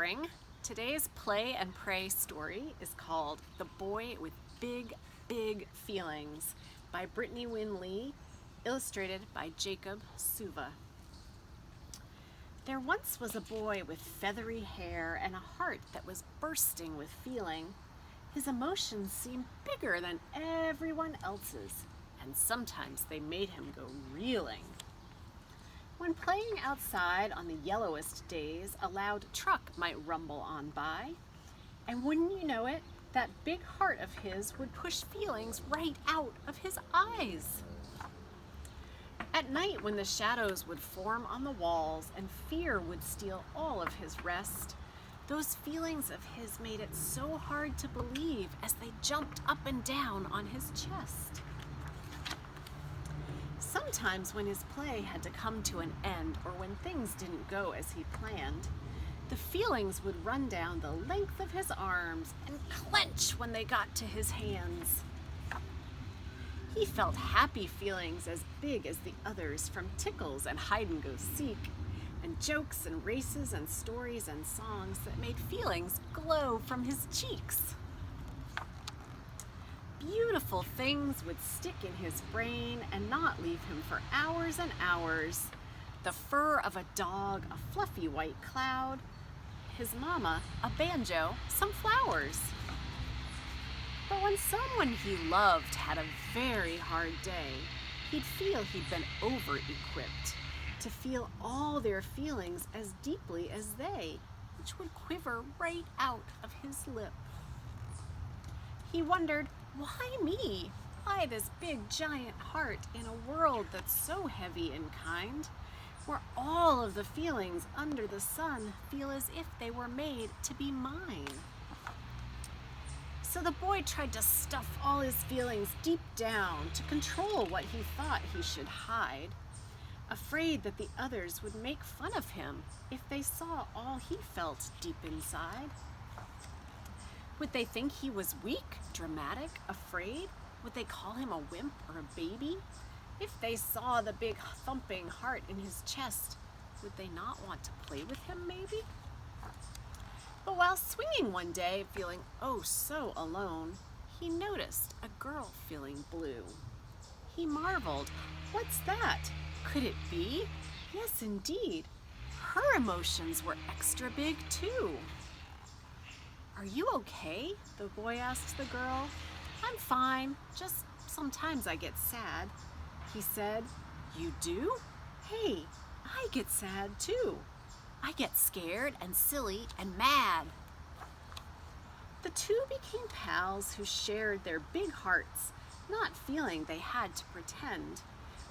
spring. Today's play and pray story is called The Boy with Big, Big Feelings by Brittany Wynn Lee, illustrated by Jacob Suva. There once was a boy with feathery hair and a heart that was bursting with feeling. His emotions seemed bigger than everyone else's, and sometimes they made him go reeling. When playing outside on the yellowest days, a loud truck might rumble on by, and wouldn't you know it, that big heart of his would push feelings right out of his eyes. At night, when the shadows would form on the walls and fear would steal all of his rest, those feelings of his made it so hard to believe as they jumped up and down on his chest. Sometimes when his play had to come to an end, or when things didn't go as he planned, the feelings would run down the length of his arms and clench when they got to his hands. He felt happy feelings as big as the others, from tickles and hide-and-go-seek, and jokes and races and stories and songs that made feelings glow from his cheeks. Beautiful things would stick in his brain and not leave him for hours and hours. The fur of a dog, a fluffy white cloud, his mama, a banjo, some flowers. But when someone he loved had a very hard day, he'd feel he'd been over-equipped to feel all their feelings as deeply as they, which would quiver right out of his lip. He wondered, why me? Why this big giant heart in a world that's so heavy and kind, where all of the feelings under the sun feel as if they were made to be mine? So the boy tried to stuff all his feelings deep down to control what he thought he should hide, afraid that the others would make fun of him if they saw all he felt deep inside. Would they think he was weak, dramatic, afraid? Would they call him a wimp or a baby? If they saw the big thumping heart in his chest, would they not want to play with him maybe? But while swinging one day, feeling oh so alone, he noticed a girl feeling blue. He marveled, what's that? Could it be? Yes, indeed. Her emotions were extra big too. Are you okay? The boy asked the girl. I'm fine, just sometimes I get sad. He said, you do? Hey, I get sad too. I get scared and silly and mad. The two became pals who shared their big hearts, not feeling they had to pretend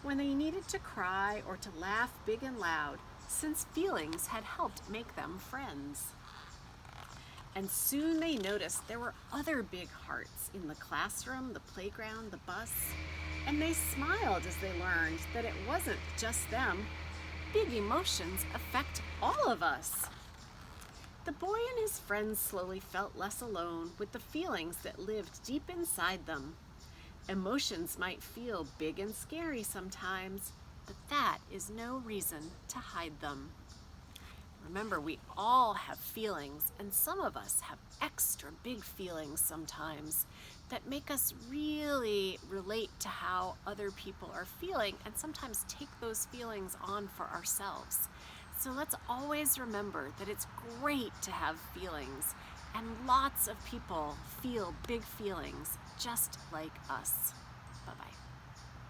when they needed to cry or to laugh big and loud, since feelings had helped make them friends. And soon they noticed there were other big hearts in the classroom, the playground, the bus, and they smiled as they learned that it wasn't just them. Big emotions affect all of us. The boy and his friends slowly felt less alone with the feelings that lived deep inside them. Emotions might feel big and scary sometimes, but that is no reason to hide them. Remember, we all have feelings, and some of us have extra big feelings sometimes that make us really relate to how other people are feeling and sometimes take those feelings on for ourselves. So let's always remember that it's great to have feelings, and lots of people feel big feelings just like us. Bye-bye.